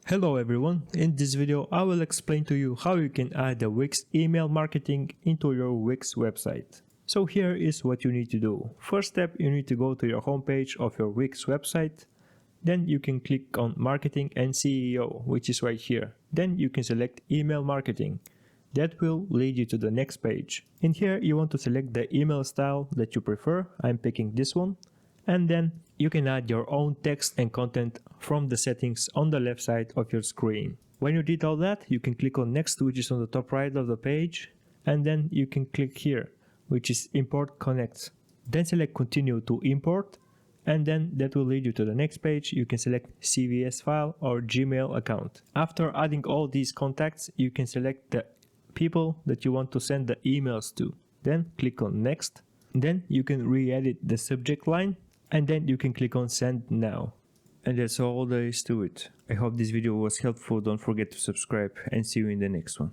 Hello everyone, in this video I will explain to you how you can add the Wix email marketing into your Wix website. So here is what you need to do. First step, you need to go to your homepage of your Wix website. Then you can click on Marketing and SEO, which is right here. Then you can select Email Marketing. That will lead you to the next page. In here you want to select the email style that you prefer. I'm picking this one. And then you can add your own text and content from the settings on the left side of your screen. When you did all that, you can click on Next, which is on the top right of the page, and then you can click here, which is Import Connect. Then select Continue to import, and then that will lead you to the next page. You can select CVS file or Gmail account. After adding all these contacts, you can select the people that you want to send the emails to. Then click on Next. Then you can re-edit the subject line, and then you can click on Send Now. And that's all there is to it. I hope this video was helpful. Don't forget to subscribe and see you in the next one.